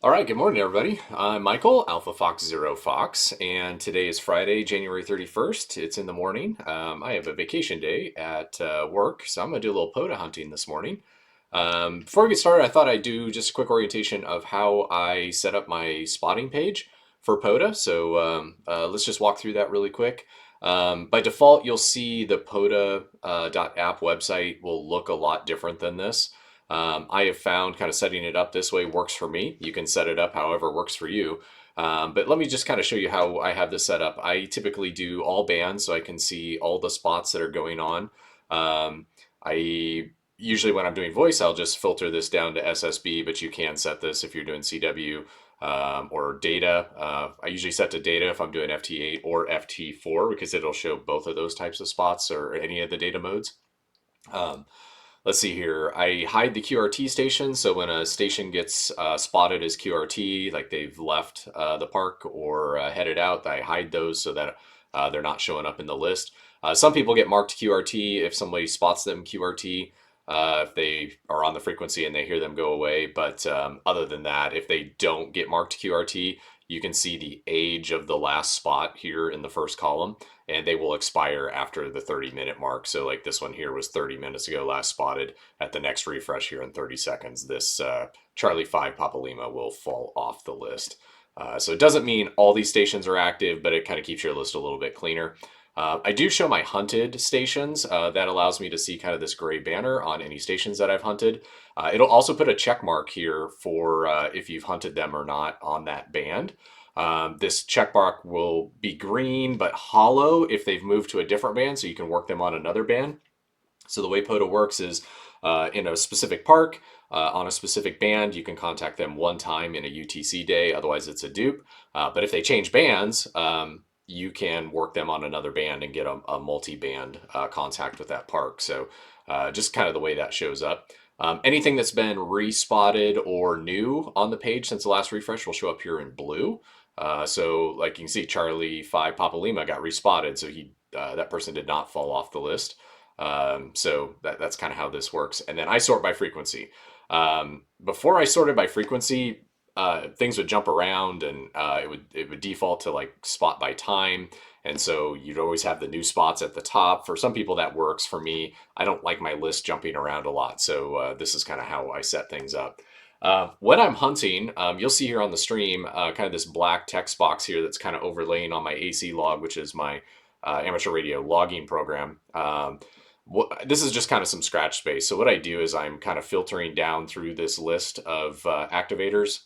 All right, good morning, everybody. I'm Michael, Alpha Fox Zero Fox, and today is Friday, January 31st. It's in the morning. I have a vacation day at work, so I'm going to do a little POTA hunting this morning. Before we get started, I thought I'd do just a quick orientation of how I set up my spotting page for POTA. So let's just walk through that really quick. By default, you'll see the POTA .app website will look a lot different than this. I have found kind of setting it up this way works for me. You can set it up however works for you. But let me just kind of show you how I have this set up. I typically do all bands so I can see all the spots that are going on. I usually when I'm doing voice, I'll just filter this down to SSB, but you can set this if you're doing CW or data. I usually set to data if I'm doing FT8 or FT4 because it'll show both of those types of spots or any of the data modes. Let's see here. I hide the QRT station, so when a station gets spotted as QRT, like they've left the park or headed out, I hide those so that they're not showing up in the list. Some people get marked QRT if somebody spots them QRT, if they are on the frequency and they hear them go away. But other than that, if they don't get marked QRT, you can see the age of the last spot here in the first column, and they will expire after the 30-minute mark. So like this one here was 30 minutes ago, last spotted. At the next refresh here in 30 seconds, this Charlie 5 Papa Lima will fall off the list. So it doesn't mean all these stations are active, but it kind of keeps your list a little bit cleaner. I do show my hunted stations. That allows me to see kind of this gray banner on any stations that I've hunted. It'll also put a check mark here for if you've hunted them or not on that band. This check mark will be green but hollow if they've moved to a different band, so you can work them on another band. So the way POTA works is in a specific park, on a specific band, you can contact them one time in a UTC day, otherwise it's a dupe. But if they change bands, you can work them on another band and get a multi-band contact with that park. So just kind of the way that shows up. Anything that's been respotted or new on the page since the last refresh will show up here in blue. So like you can see, Charlie 5 Papa Lima got respotted, so that person did not fall off the list. So that's kind of how this works. And then I sort by frequency. Before I sorted by frequency, things would jump around and it would default to like spot by time. And so you'd always have the new spots at the top. For some people that works. For me, I don't like my list jumping around a lot. So this is kind of how I set things up. When I'm hunting, you'll see here on the stream kind of this black text box here that's kind of overlaying on my AC log, which is my amateur radio logging program. This is just kind of some scratch space. So what I do is I'm kind of filtering down through this list of activators.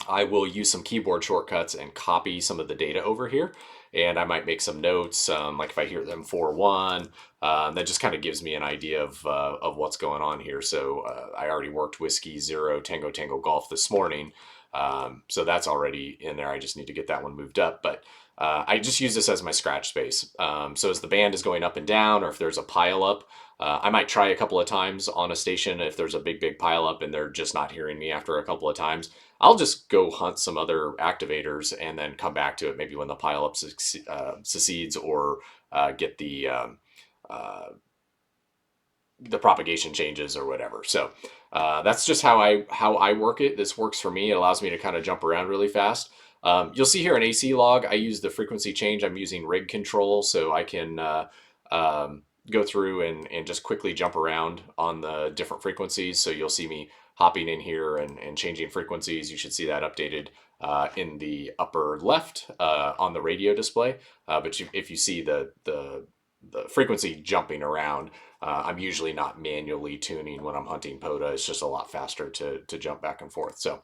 I will use some keyboard shortcuts and copy some of the data over here. And I might make some notes, like if I hear them 4-1, that just kind of gives me an idea of what's going on here. So I already worked Whiskey 0 Tango Tango Golf this morning. So that's already in there. I just need to get that one moved up. But I just use this as my scratch space. So as the band is going up and down, or if there's a pile up, I might try a couple of times on a station. If there's a big pile up and they're just not hearing me after a couple of times, I'll just go hunt some other activators and then come back to it maybe when the pile up succeeds or get the propagation changes or whatever. So that's just how I work it. This works for me. It allows me to kind of jump around really fast. You'll see here an AC log, I use the frequency change. I'm using rig control, so I can go through and just quickly jump around on the different frequencies. So you'll see me hopping in here and changing frequencies. You should see that updated in the upper left on the radio display. But if you see the frequency jumping around, I'm usually not manually tuning when I'm hunting POTA. It's just a lot faster to jump back and forth. So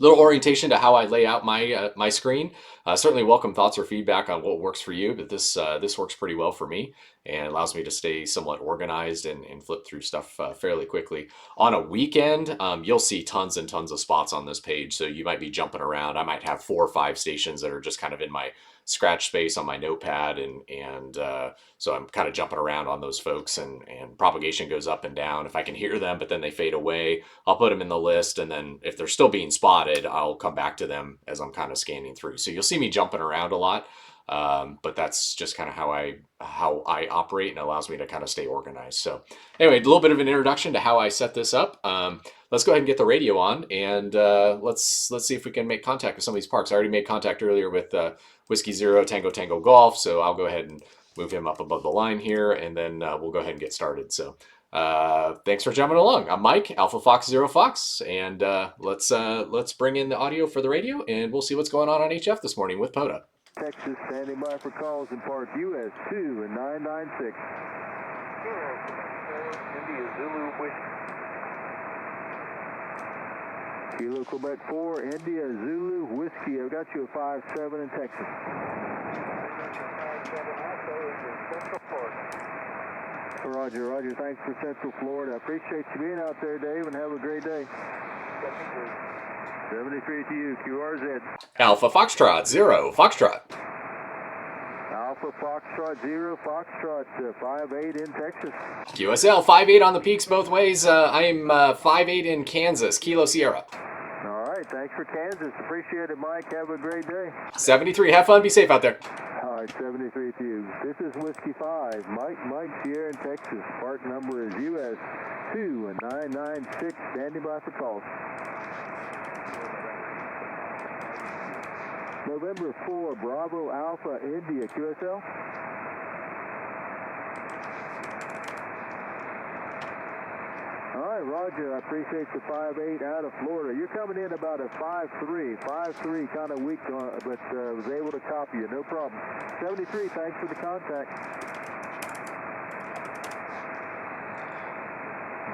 little orientation to how I lay out my screen. Certainly welcome thoughts or feedback on what works for you, but this works pretty well for me and allows me to stay somewhat organized and flip through stuff fairly quickly. On a weekend, you'll see tons and tons of spots on this page, so you might be jumping around. I might have 4 or 5 stations that are just kind of in my scratch space on my notepad, and so I'm kind of jumping around on those folks, and propagation goes up and down. If I can hear them but then they fade away, I'll put them in the list, and then if they're still being spotted, I'll come back to them as I'm kind of scanning through. So you'll see me jumping around a lot. But that's just kind of how I operate, and allows me to kind of stay organized. So anyway, a little bit of an introduction to how I set this up. Let's go ahead and get the radio on, and let's see if we can make contact with some of these parks. I already made contact earlier with Whiskey Zero Tango Tango Golf, so I'll go ahead and move him up above the line here, and then we'll go ahead and get started. So thanks for jumping along. I'm Mike, Alpha Fox Zero Fox, and let's bring in the audio for the radio, and we'll see what's going on HF this morning with POTA. Texas, standing by for calls in Park US 2 and 996. India Zulu Whiskey. Kilo Quebec 4, India Zulu Whiskey. I've got you at 5-7 in Texas. Roger, Roger. Thanks for Central Florida. I appreciate you being out there, Dave, and have a great day. 73 to you, QRZ. Alpha Foxtrot, 0, Foxtrot. Alpha Foxtrot, 0, Foxtrot, 5-8 in Texas. QSL, 5-8 on the peaks both ways. I'm 5-8 in Kansas, Kilo Sierra. All right, thanks for Kansas. Appreciate it, Mike. Have a great day. 73, have fun, be safe out there. All right, 73 to you. This is Whiskey 5, Mike Sierra in Texas. Park number is US 2 and 996. Standing by for calls. November 4, Bravo Alpha India, QSL. All right, Roger, I appreciate the 5-8 out of Florida. You're coming in about a 5-3 kind of weak, but was able to copy you, no problem. 73, thanks for the contact.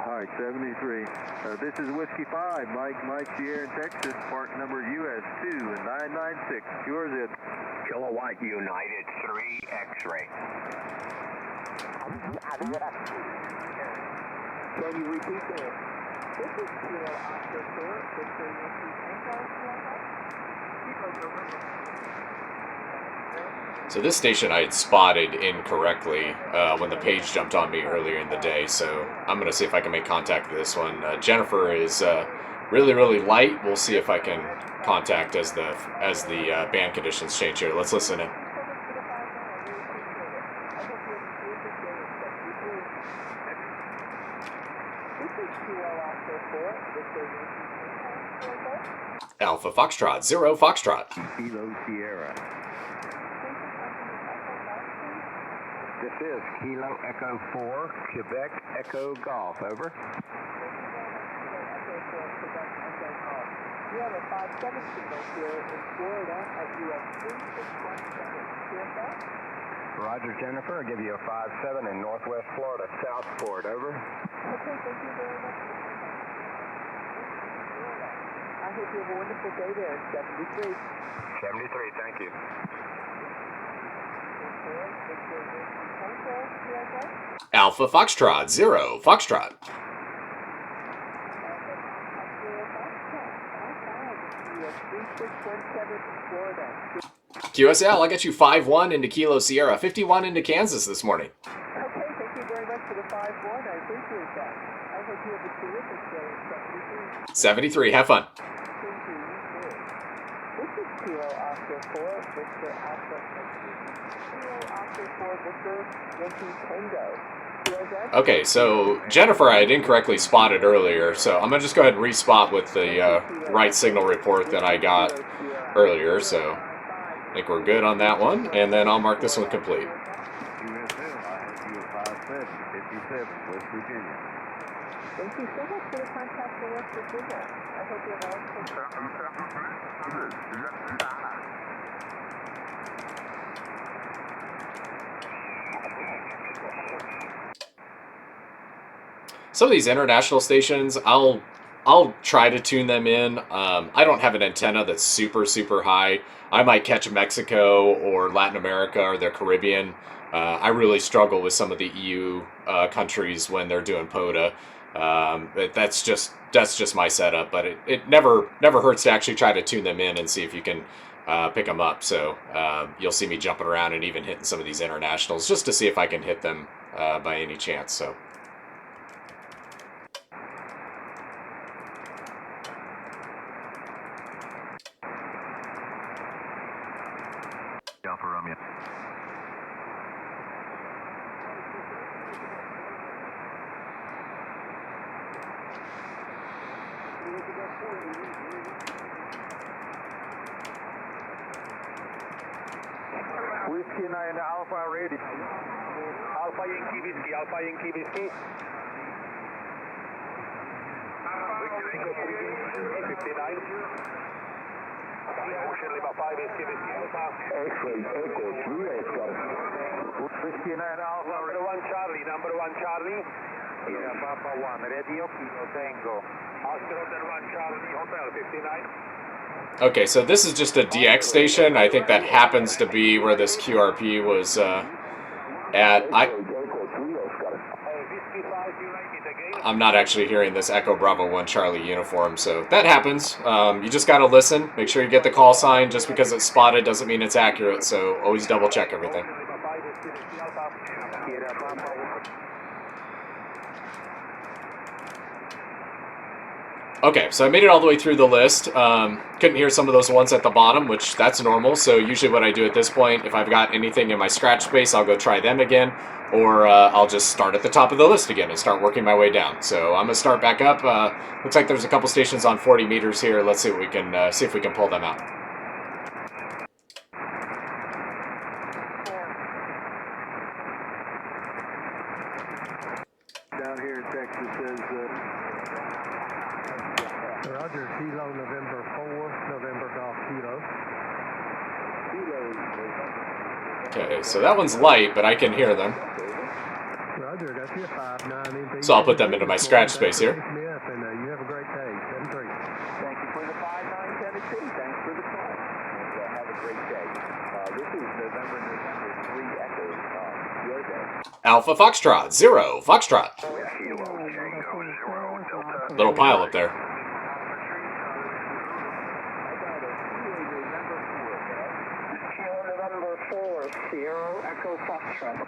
All right, 73. This is Whiskey 5, Mike Sierra in Texas, park number US 2 and 996. Yours is Kilowatt United 3 X-ray. Can you repeat that? This is Kilo Oscar 4, Victor Yankee Tango. So this station I had spotted incorrectly when the page jumped on me earlier in the day, so I'm going to see if I can make contact with this one. Jennifer is really, really light. We'll see if I can contact as the band conditions change here. Let's listen in. Alpha Foxtrot, 0, Foxtrot. Kilo Sierra. This is Kilo Echo 4, Quebec Echo Golf, over. You have a 5-7 signal here in Florida at US 3617. Roger, Jennifer. I'll give you a 5-7 in Northwest Florida, Southport, over. Okay, thank you very much. I hope you have a wonderful day there, 73. 73, thank you. Alpha Foxtrot, 0, Foxtrot. QSL, I got you 5-1 into Kilo Sierra, 51 into Kansas this morning. Okay, thank you very much for the 5-1. I appreciate that. I hope you have a terrific day, 73. 73, have fun. Thank you. This is Kilo Oscar 4, Victor Alpha. Kilo Oscar 4, Victor Yankee Tango. Okay, so Jennifer I had incorrectly spotted earlier, so I'm going to just go ahead and respot with the right signal report that I got earlier, so I think we're good on that one, and then I'll mark this one complete. West Virginia. Thank you so much for the contact for West Virginia. I hope you have all Some of these international stations, I'll try to tune them in. I don't have an antenna that's super, super high. I might catch Mexico or Latin America or the Caribbean. I really struggle with some of the EU countries when they're doing POTA. That's just my setup, but it never hurts to actually try to tune them in and see if you can pick them up. So you'll see me jumping around and even hitting some of these internationals just to see if I can hit them by any chance. So. Alpha Romeo. Whiskey 9 Alpha ready. Alpha Yankee Whiskey, Alpha Yankee Whiskey. 59. Ocean Lima 5 Whiskey Whiskey Alpha. X-ray Echo 3 Oscar. Whiskey 9 Alpha Number 1 Charlie, number 1 Charlie. Yeah, Papa 1 ready, Kilo Tango. Oscar Hotel 1 Charlie, Hotel 59. Okay, so this is just a DX station. I think that happens to be where this QRP was at. I'm not actually hearing this Echo Bravo 1 Charlie uniform, so that happens. You just got to listen. Make sure you get the call sign. Just because it's spotted doesn't mean it's accurate, so always double check everything. Okay, so I made it all the way through the list. Couldn't hear some of those ones at the bottom, which that's normal. So usually what I do at this point, if I've got anything in my scratch space, I'll go try them again. Or I'll just start at the top of the list again and start working my way down. So I'm going to start back up. Looks like there's a couple stations on 40 meters here. Let's see what we can see if we can pull them out. Down here in Texas says... Roger, Kilo November 4, November Golf Kilo. Okay, so that one's light, but I can hear them. Roger, that's your 5-9. So I'll put them into my scratch space here. You have a great day. 7-3. Thank you for the 5-9 Tennessee. Thanks for the call. And have a great day. This is November 3 Echo. Your day. Alpha Foxtrot, 0, Foxtrot. Little pile up there. November 4, Sierra Echo Foxtrot.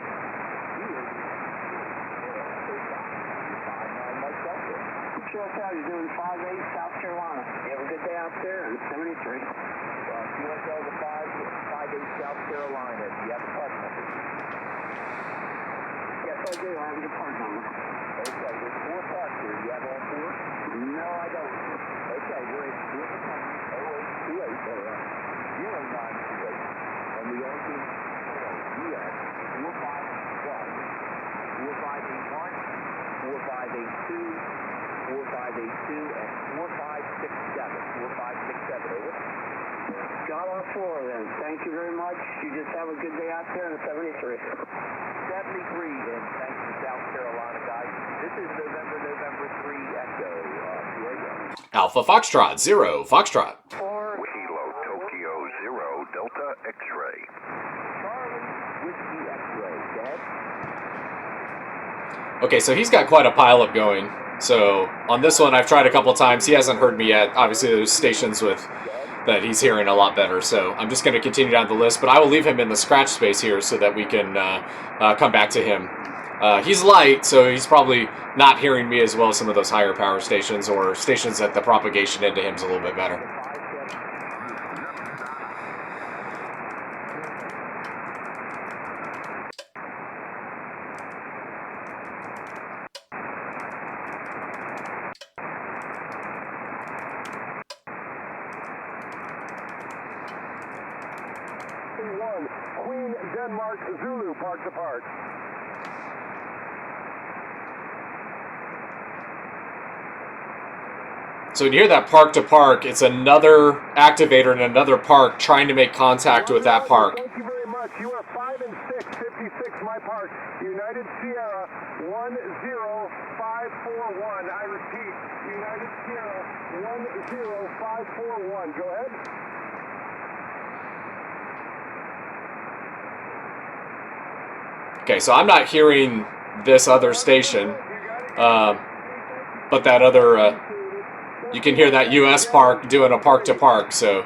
Sure, you're doing 5-8 South Carolina. You have a good day out there in 73. If you want to go to 5-8 South Carolina, do you have a part number? Yes, I do. I have your part number. Okay, there's 4 parts here. Do you have all 4? No, I don't. Okay, we're at 0828 0928. And the only US 4581, 4582, 4582 and 4567. 4567, over. Got all 4 then. Thank you very much. You just have a good day out there in 73. 73 then. Thanks to South Carolina, guys. This is November 3 Echo. Alpha Foxtrot, 0, Foxtrot. 4 Kilo Tokyo 0 Delta X-ray. Charlie Whiskey X-ray. Dead. Okay, so he's got quite a pileup going. So on this one, I've tried a couple times. He hasn't heard me yet. Obviously, there's stations with that he's hearing a lot better. So I'm just going to continue down the list, but I will leave him in the scratch space here so that we can come back to him. He's light, so he's probably not hearing me as well as some of those higher power stations or stations that the propagation into him is a little bit better. Queen Denmark Zulu, park to park. So when you hear that park to park, it's another activator in another park trying to make contact with that park. Thank you very much. You are 5 and 6, 56 my park. United Sierra 10541. I repeat, United Sierra 10541. Go ahead. Okay, so I'm not hearing this other station, but that other, you can hear that US park doing a park to park, so.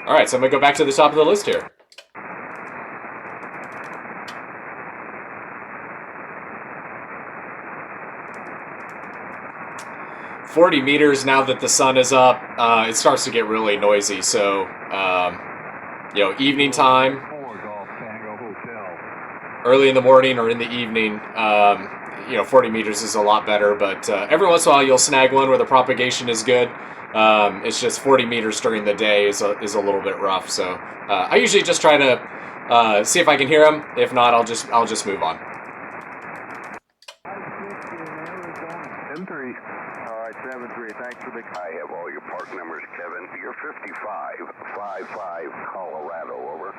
All right, so I'm gonna go back to the top of the list here. 40 meters now that the sun is up, it starts to get really noisy. So, you know, evening time, early in the morning or in the evening, you know, 40 meters is a lot better. But every once in a while, you'll snag one where the propagation is good. It's just 40 meters during the day is a little bit rough. So I usually just try to see if I can hear him. If not, I'll just move on. M3. All right, 7-3. Thanks for the. I have all your park numbers, Kevin. You're 5555 Colorado, over.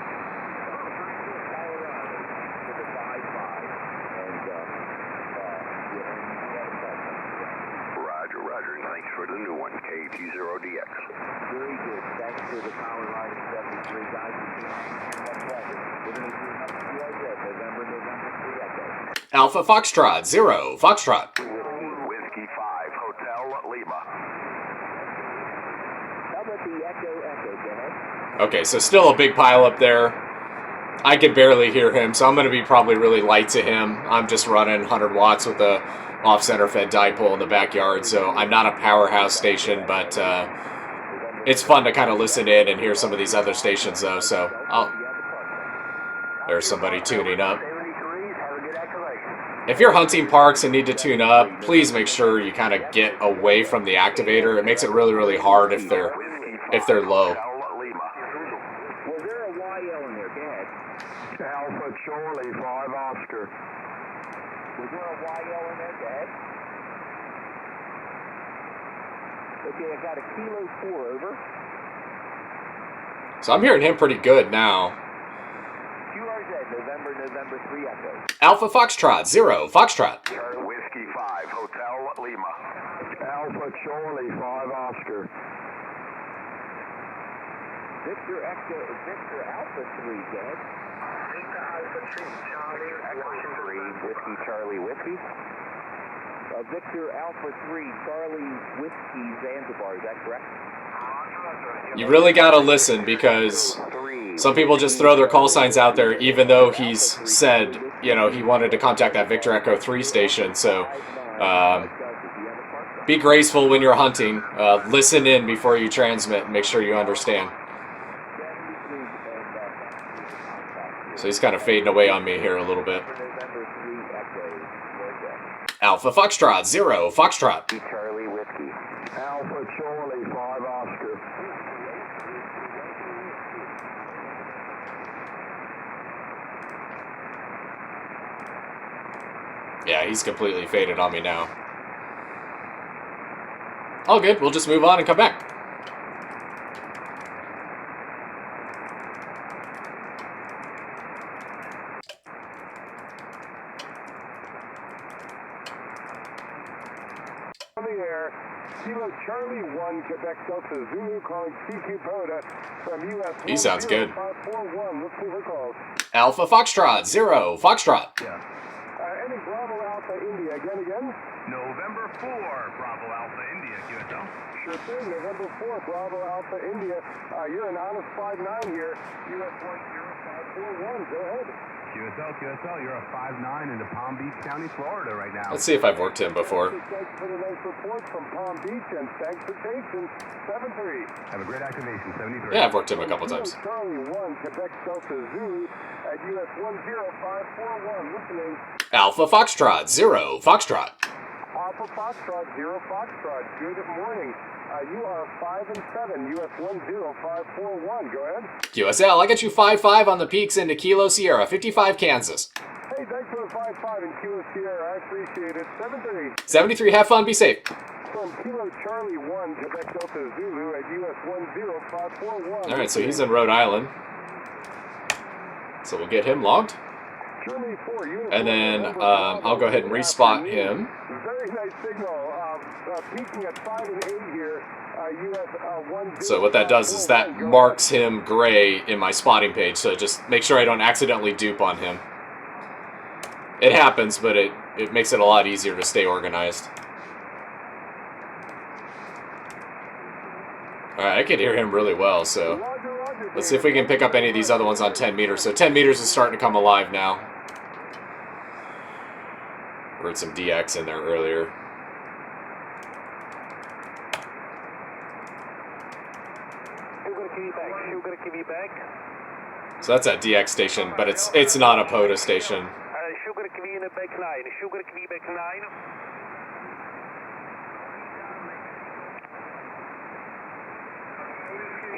Roger, roger, and thanks for the new one, KT0DX. Very good. Thanks for the power line of 73 guys. November 3 Echo. Alpha Foxtrot 0 Foxtrot. Whiskey 5 Hotel Lima. How about the Echo? Go ahead. Okay, so still a big pile up there. I can barely hear him, so I'm going to be probably really light to him. I'm just running 100 watts with a off-center fed dipole in the backyard, so I'm not a powerhouse station, but it's fun to kind of listen in and hear some of these other stations, though. So there's somebody tuning up. If you're hunting parks and need to tune up, please make sure you kind of get away from the activator. It makes it really, really hard if they're low. Was there a YL in there? Go ahead. Alpha Charlie 5 Oscar. Was there a YL in there? Go ahead. Okay, I got a Kilo 4 over. So I'm hearing him pretty good now. QRZ, November 3 Echo. Alpha Foxtrot 0 Foxtrot. Whiskey 5 Hotel Lima. Alpha Charlie 5 Oscar. Victor Alpha 3, go ahead. Victor Alpha 3 Charlie Echo 3 Whiskey Charlie Whiskey. Victor Alpha 3 Charlie Whiskey Zanzibar, is that correct? You really got to listen, because some people just throw their call signs out there, even though he's said, you know, he wanted to contact that Victor Echo 3 station. So be graceful when you're hunting. Listen in before you transmit and make sure you understand. So he's kind of fading away on me here a little bit. Alpha Foxtrot 0 Foxtrot. Charlie Whiskey. Alpha Charlie 5 Oscar. Yeah, he's completely faded on me now. All good. We'll just move on and come back. On the air, Kilo Charlie 1, Quebec Delta Zulu calling CQ POTA from US. He sounds good. 541. Look for calls. Alpha Foxtrot 0 Foxtrot. Any Bravo Alpha India, again? November 4 Bravo Alpha India, QSL. Sure thing, November 4, Bravo Alpha India. You're an honest 5'9" here, US 10541. Go ahead. QSL, you're a 5'9" into Palm Beach County, Florida right now. Let's see if I've worked him before. Thanks for the nice report from Palm Beach, and thanks for taking 7-3. Have a great activation, 73. Yeah, I've worked him a couple times. Charlie 1, Quebec Delta Zulu at US 10541. Listening. Alpha Foxtrot 0 Foxtrot. Alpha Foxtrot 0 Foxtrot. Good morning. You are 5 and 7. US 10541. Go ahead. QSL, I got you 5-5 on the peaks into Kilo Sierra 55 Kansas. Hey, thanks for the 5-5 in Kilo Sierra. I appreciate it. 7-3. 73. Have fun. Be safe. From Kilo Charlie 1, Quebec Delta Zulu at US 10541. All right, so he's in Rhode Island. So we'll get him logged. Germany 4, Unit And then I'll go ahead and respot him. Very nice signal. Peaking at 5 and 8 here. US 10. So what that does is that marks him gray in my spotting page. So just make sure I don't accidentally dupe on him. It happens, but it makes it a lot easier to stay organized. Alright, I can hear him really well, so let's see if we can pick up any of these other ones on 10 meters. So 10 meters is starting to come alive now. Heard some DX in there earlier. Quebec, Sugar Quebec. So that's a DX station, but it's not a POTA station. Sugar Quebec 9, Sugar Quebec 9.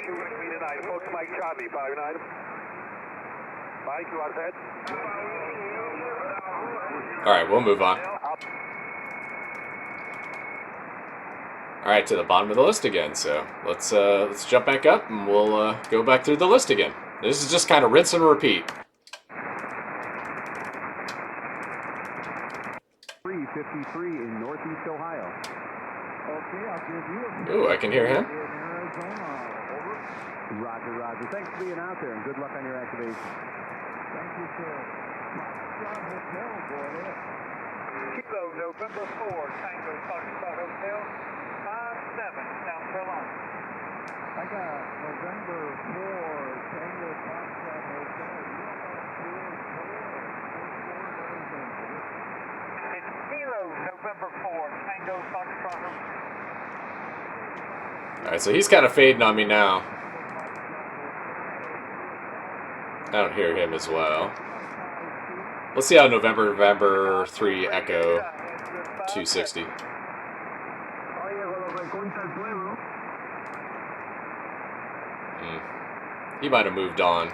Sugar Quebec 9, folks, Mike Charlie, 5-9. Mike, you are set? All right, we'll move on. All right, to the bottom of the list again. So let's jump back up and we'll go back through the list again. This is just kind of rinse and repeat. 353 in Northeast Ohio. Okay, I'll give you a... Ooh, I can hear him. Roger, Roger. Thanks for being out there, and good luck on your activation. Thank you, sir. Hotel, go ahead. Kilo November 4, Tango Foxtrot Hotel, 5-7, South Carolina. I got November 4, Tango Foxtrot Hotel. It's Kilo November 4, Tango Foxtrot Hotel. All right, so he's kind of fading on me now. I don't hear him as well. Let's see how November 3 Echo 260. He might have moved on.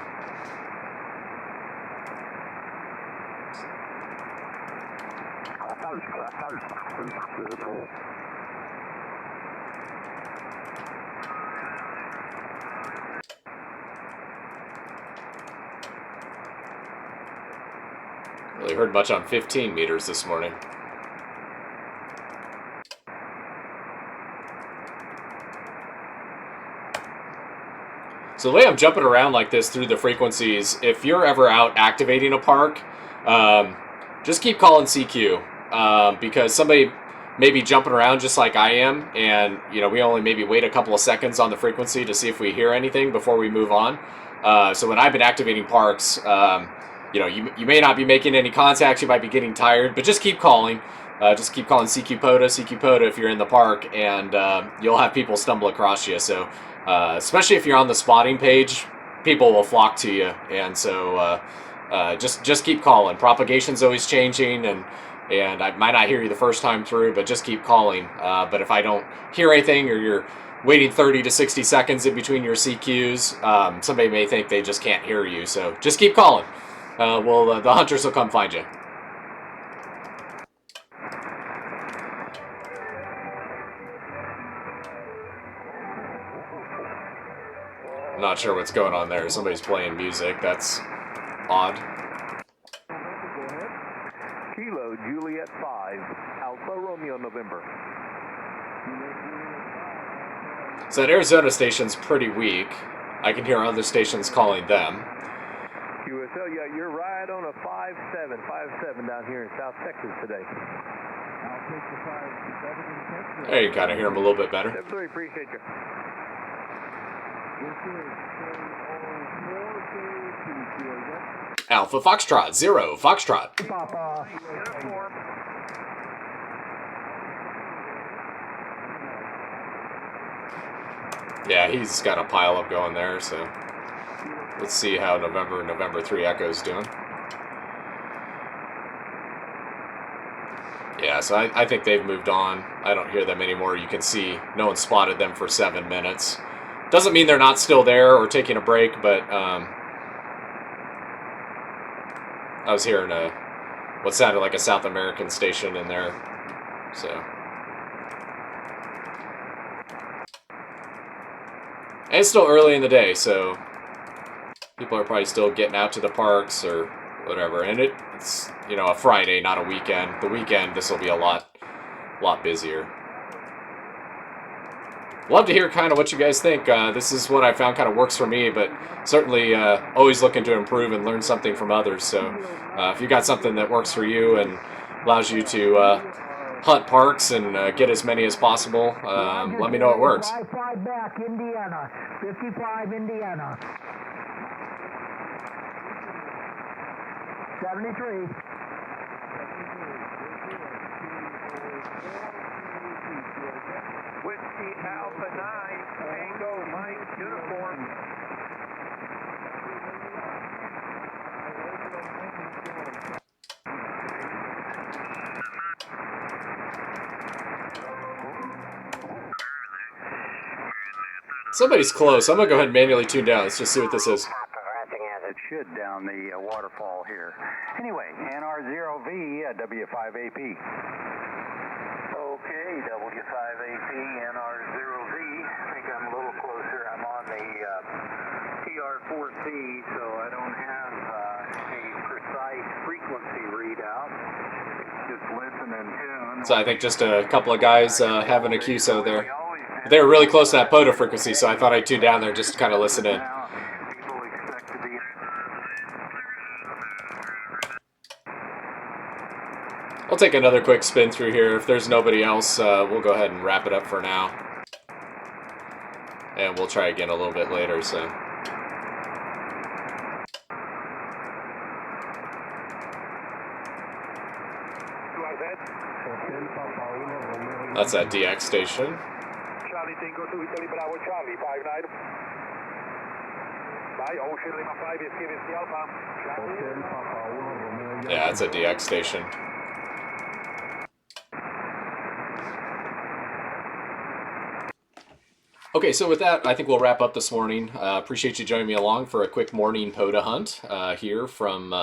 Really heard much on 15 meters this morning. So the way I'm jumping around like this through the frequencies, if you're ever out activating a park, just keep calling CQ, because somebody may be jumping around just like I am, and we only maybe wait a couple of seconds on the frequency to see if we hear anything before we move on. So when I've been activating parks, you may not be making any contacts, you might be getting tired, but just keep calling. Just keep calling CQ POTA if you're in the park, and you'll have people stumble across you. So especially if you're on the spotting page, people will flock to you, and so just keep calling. Propagation's always changing, and I might not hear you the first time through, but just keep calling. But if I don't hear anything, or you're waiting 30 to 60 seconds in between your CQs, somebody may think they just can't hear you. So just keep calling. The hunters will come find you. I'm not sure what's going on there. Somebody's playing music. That's odd. Kilo Juliet 5, Alpha Romeo November. So that Arizona station's pretty weak. I can hear other stations calling them. QSL, yeah, you're right on a 5-7 down here in South Texas today. I'll take the 5-7 in Texas. There you can kind of hear them a little bit better. 7-3, appreciate you. Alpha Foxtrot, 0 Foxtrot. Papa. Yeah, he's got a pile-up going there, so let's see how November 3 Echo's doing. Yeah, so I think they've moved on. I don't hear them anymore. You can see no one spotted them for 7 minutes. Doesn't mean they're not still there or taking a break, but I was hearing what sounded like a South American station in there, so. And it's still early in the day, so people are probably still getting out to the parks or whatever. And it's a Friday, not a weekend. The weekend, this will be a lot busier. Love to hear kind of what you guys think. This is what I found kind of works for me, but certainly always looking to improve and learn something from others. So if you got something that works for you and allows you to hunt parks and get as many as possible, let me know it works. 55 back, Indiana. 55, Indiana. 73. Whiskey Alpha 9, Tango Mike Uniform. Somebody's close. I'm going to go ahead and manually tune down. Let's just see what this is. Acting as it should down the waterfall here. Anyway, NR0V, W5AP. Okay, W5AP, NR0V. I think I'm a little closer. I'm on the TR4C, so I don't have a precise frequency readout. Just listen and tune. So I think just a couple of guys having a QSO there. They were really close to that POTA frequency, so I thought I'd tune down there just to kind of listen in. People expect to be. I'll take another quick spin through here. If there's nobody else, we'll go ahead and wrap it up for now. And we'll try again a little bit later, so. That's that DX station. Charlie Tango 2 Italy Bravo Charlie 59. By Ocean Lima 5 is giving the Alpha. Yeah, that's a DX station. Okay, so with that, I think we'll wrap up this morning. Appreciate you joining me along for a quick morning POTA hunt here from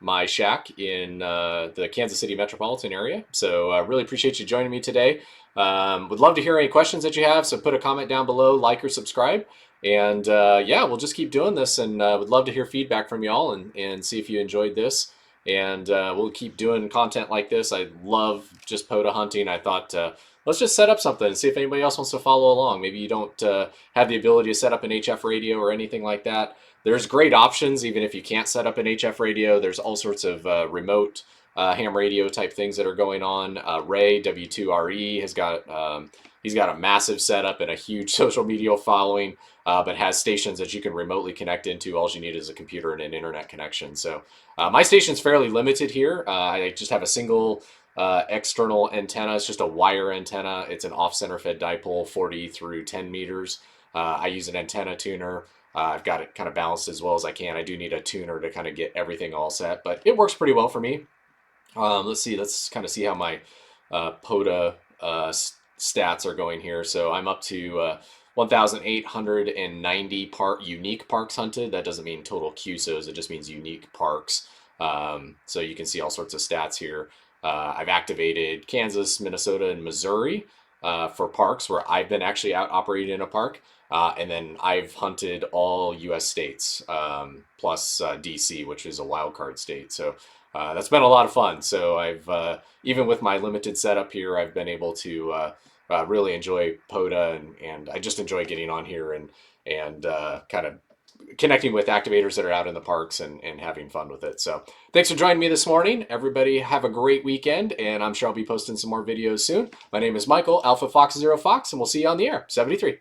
my shack in the Kansas City metropolitan area. So really appreciate you joining me today. Would love to hear any questions that you have, so put a comment down below, like or subscribe. And yeah, we'll just keep doing this, and would love to hear feedback from y'all and see if you enjoyed this. And we'll keep doing content like this. I love just POTA hunting. I thought let's just set up something and see if anybody else wants to follow along. Maybe you don't have the ability to set up an HF radio or anything like that. There's great options even if you can't set up an HF radio. There's all sorts of remote ham radio type things that are going on. Ray, W2RE, has got he's got a massive setup and a huge social media following, but has stations that you can remotely connect into. All you need is a computer and an internet connection. So my station's fairly limited here. I just have a single external antenna. It's just a wire antenna. It's an off-center fed dipole, 40 through 10 meters. I use an antenna tuner. I've got it kind of balanced as well as I can. I do need a tuner to kind of get everything all set, but it works pretty well for me. Let's kind of see how my POTA stats are going here. So I'm up to 1,890 unique parks hunted. That doesn't mean total QSOs, it just means unique parks. So you can see all sorts of stats here. I've activated Kansas, Minnesota, and Missouri for parks where I've been actually out operating in a park. And then I've hunted all U.S. states, plus D.C., which is a wild card state. So that's been a lot of fun. So I've, even with my limited setup here, I've been able to really enjoy POTA, and I just enjoy getting on here and kind of connecting with activators that are out in the parks and having fun with it. So thanks for joining me this morning. Everybody have a great weekend, and I'm sure I'll be posting some more videos soon. My name is Michael, Alpha Fox 0 Fox, and we'll see you on the air. 73.